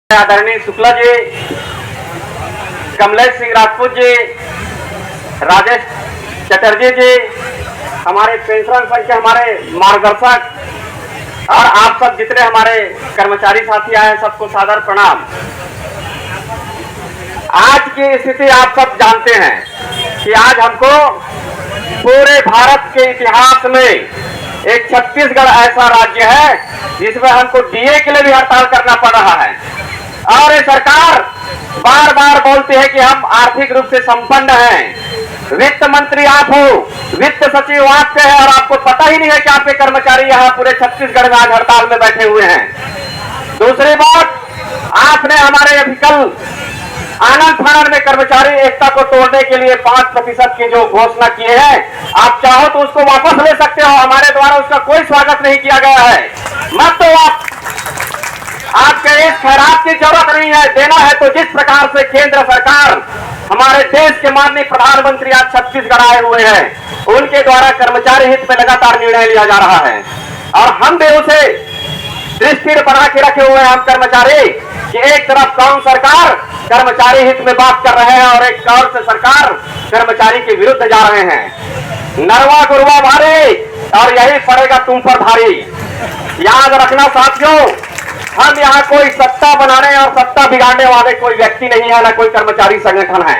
आदरणीय शुक्ला जी, कमलेश सिंह राजपूत जी, राजेश चटर्जी जी, हमारे पेंशनर संघ के हमारे मार्गदर्शक और आप सब जितने हमारे कर्मचारी साथी आए हैं, सबको सादर प्रणाम। आज की स्थिति आप सब जानते हैं कि आज हमको पूरे भारत के इतिहास में एक छत्तीसगढ़ ऐसा राज्य है जिसमें हमको डीए के लिए भी हड़ताल करना पड़ रहा है। और ये सरकार बार बार बोलती है कि हम आर्थिक रूप से संपन्न हैं। वित्त मंत्री आप हो, वित्त सचिव आपके हैं, और आपको पता ही नहीं है कि आपके कर्मचारी यहाँ पूरे छत्तीसगढ़ में आज हड़ताल में बैठे हुए हैं। दूसरी बात, आपने हमारे अभी कल आनंद फानन में कर्मचारी एकता को तोड़ने के लिए 5% की जो घोषणा किए हैं, आप चाहो तो उसको वापस ले सकते हो। हमारे द्वारा उसका कोई स्वागत नहीं किया गया है। मत तो आपके इस खैरात की जरूरत नहीं है। देना है तो जिस प्रकार से केंद्र सरकार, हमारे देश के माननीय प्रधानमंत्री आज छत्तीसगढ़ आए हुए हैं, उनके द्वारा कर्मचारी हित में लगातार निर्णय लिया जा रहा है और हम भी उसे दृष्टि बना के रखे हुए हैं। हम कर्मचारी कि एक तरफ कौन सरकार कर्मचारी हित में बात कर रहे हैं और एक और से सरकार कर्मचारी के विरुद्ध जा रहे हैं। नरवा गुरवा भारी और यही पड़ेगा तुम पर भारी। याद रखना साथियों, हम यहाँ कोई सत्ता बनाने और सत्ता बिगाड़ने वाले कोई व्यक्ति नहीं है, ना कोई कर्मचारी संगठन है।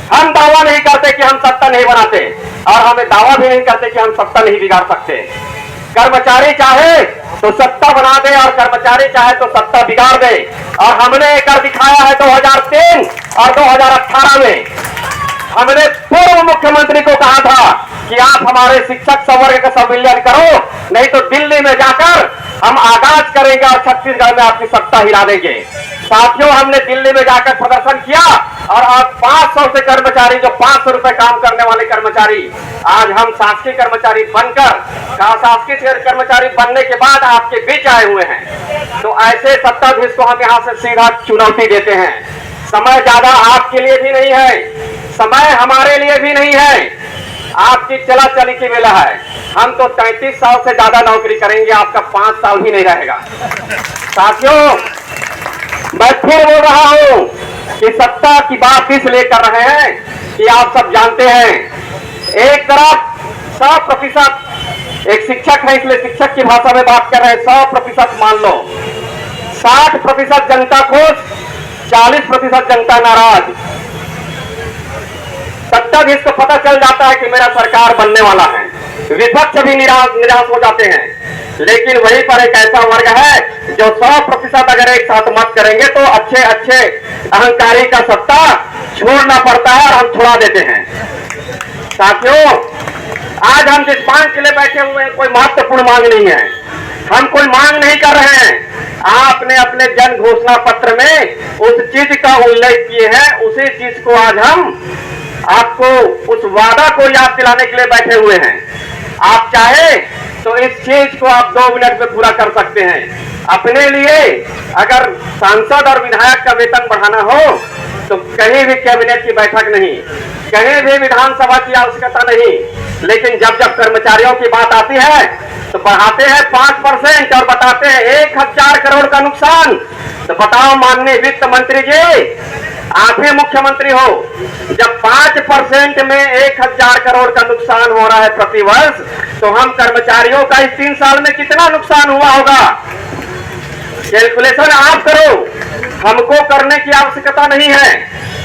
हम दावा नहीं करते कि हम सत्ता नहीं बनाते और हमें दावा भी नहीं करते कि हम सत्ता नहीं बिगाड़ सकते। कर्मचारी चाहे तो सत्ता बना दे और कर्मचारी चाहे तो सत्ता बिगाड़ दे, और हमने कर दिखाया है 2003 और 2018 में। हमने पूर्व मुख्यमंत्री को कहा था कि आप हमारे शिक्षक संवर्ग का संविलियन करो, नहीं तो दिल्ली में जाकर हम आगाज करेंगे और छत्तीसगढ़ में आपकी सत्ता हिला देंगे। साथियों, हमने दिल्ली में जाकर प्रदर्शन किया और आज 500 से कर्मचारी, जो 500 रुपए काम करने वाले कर्मचारी, आज हम शासकीय कर्मचारी बनकर, शासकीय कर्मचारी बनने के बाद आपके बीच आए हुए हैं। तो ऐसे सत्ताधीश को हम यहाँ से सीधा चुनौती देते हैं। समय ज्यादा आपके लिए भी नहीं है, समय हमारे लिए भी नहीं है। आपकी चला चली की वेला है। हम तो 33 साल से ज्यादा नौकरी करेंगे, आपका 5 साल भी नहीं रहेगा। साथियों, मैं फिर बोल रहा हूं कि सत्ता की बात इसलिए कर रहे हैं कि आप सब जानते हैं, एक तरफ 100% एक शिक्षक है, इसलिए शिक्षक की भाषा में बात कर रहे हैं। 100% मान लो, 60% जनता खुश, 40% जनता नाराज। सत्ताधीश को पता चल जाता है कि मेरा सरकार बनने वाला है, विपक्ष भी निराश हो जाते हैं। लेकिन वहीं पर एक ऐसा वर्ग है जो 100% अगर एक साथ मत करेंगे तो अच्छे अच्छे अहंकारी का सत्ता छोड़ना पड़ता है और हम छुड़ा देते हैं। साथियों, आज हम जिस मांग के लिए बैठे हुए हैं, कोई महत्वपूर्ण मांग नहीं है। हम कोई मांग नहीं कर रहे हैं। आपने अपने जन घोषणा पत्र में उस चीज का उल्लेख किए हैं, उसी चीज को आज हम आपको उस वादा को याद दिलाने के लिए बैठे हुए हैं। आप चाहे तो इस चीज को आप 2 मिनट में पूरा कर सकते हैं। अपने लिए अगर सांसद और विधायक का वेतन बढ़ाना हो तो कहीं भी कैबिनेट की बैठक नहीं, कहीं भी विधानसभा की आवश्यकता नहीं, लेकिन जब जब कर्मचारियों की बात आती है तो बढ़ाते हैं 5% और बताते हैं 1000 करोड़ का नुकसान। तो बताओ माननीय वित्त मंत्री जी, आप ही मुख्यमंत्री हो, जब 5% में 1000 करोड़ का नुकसान हो रहा है प्रतिवर्ष, तो हम कर्मचारियों का इस 3 साल में कितना नुकसान हुआ होगा? कैलकुलेशन आप करो, हमको करने की आवश्यकता नहीं है,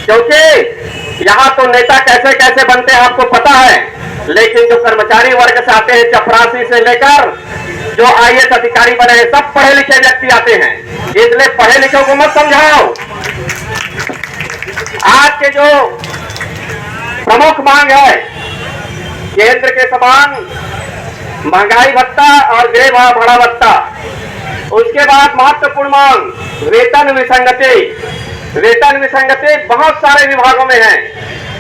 क्योंकि यहाँ तो नेता कैसे कैसे बनते हैं आपको पता है। लेकिन जो कर्मचारी वर्ग से आते हैं, चपरासी से लेकर जो IAS अधिकारी बने हैं, सब पढ़े लिखे व्यक्ति आते हैं। इसलिए पढ़े लिखे को मत समझाओ। आज के जो प्रमुख मांग है, केंद्र के समान महंगाई भत्ता और गृह भाड़ा भत्ता। उसके बाद महत्वपूर्ण मांग वेतन विसंगति। वेतन विसंगति बहुत सारे विभागों में है।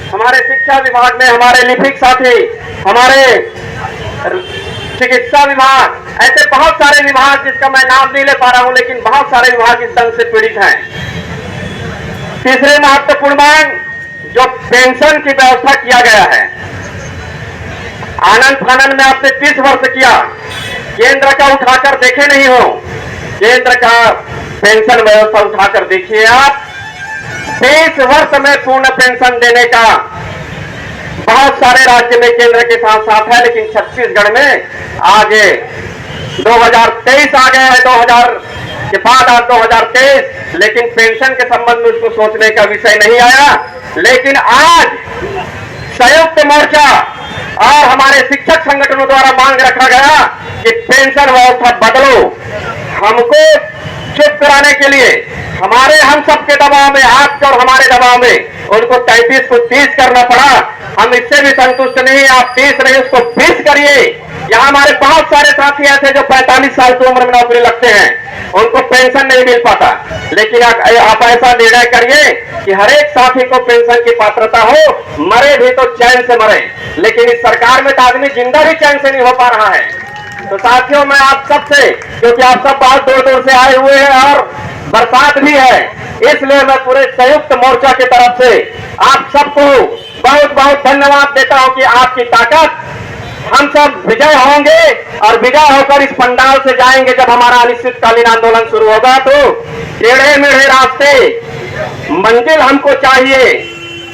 हमारे शिक्षा विभाग में, हमारे लिपिक साथी, हमारे चिकित्सा विभाग, ऐसे बहुत सारे विभाग जिसका मैं नाम नहीं ले पा रहा हूं, लेकिन बहुत सारे विभाग इस दंग से पीड़ित हैं। तीसरे महत्वपूर्ण मांग, जो पेंशन की व्यवस्था किया गया है, आनंद फानन में आपने 30 वर्ष किया, केंद्र का उठाकर देखे नहीं हो। केंद्र का पेंशन व्यवस्था उठाकर देखिए आप। 30 वर्ष में पूर्ण पेंशन देने का बहुत सारे राज्य में केंद्र के साथ साथ है, लेकिन छत्तीसगढ़ में आगे 2023 आ गया है, 2000 के बाद आज 2023, लेकिन पेंशन के संबंध में उसको सोचने का विषय नहीं आया। लेकिन आज संयुक्त मोर्चा और हमारे शिक्षक संगठनों द्वारा मांग रखा गया कि पेंशन व्यवस्था बदलो। हमको चुप कराने के लिए हमारे हम सबके दबाव में, आपके और हमारे दबाव में उनको 33 को 30 करना पड़ा। हम इससे भी संतुष्ट नहीं, आप 30 नहीं उसको 20 करिए। यहाँ हमारे बहुत सारे साथी ऐसे जो 45 साल की उम्र में नौकरी लगते हैं, उनको पेंशन नहीं मिल पाता, लेकिन आप ऐसा निर्णय करिए कि हर एक साथी को पेंशन की पात्रता हो, मरे भी तो चैन से मरे। लेकिन इस सरकार में तो आदमी जिंदा भी चैन से नहीं हो पा रहा है। तो साथियों, मैं आप सबसे, क्योंकि आप सब बहुत दूर दूर से आए हुए हैं और बरसात भी है, इसलिए मैं पूरे संयुक्त मोर्चा की तरफ से आप सबको बहुत बहुत धन्यवाद देता हूं कि आपकी ताकत, हम सब विजय होंगे और विजय होकर इस पंडाल से जाएंगे। जब हमारा अनिश्चितकालीन आंदोलन शुरू होगा तो टेढ़े मेढ़े रास्ते, मंजिल हमको चाहिए,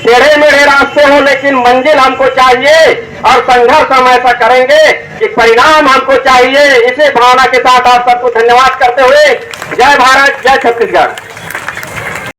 टेढ़े मेढ़े रास्ते हो लेकिन मंजिल हमको चाहिए, और संघर्ष हम ऐसा करेंगे कि परिणाम हमको चाहिए। इसी भावना के साथ आप सबको धन्यवाद करते हुए जय भारत, जय छत्तीसगढ़।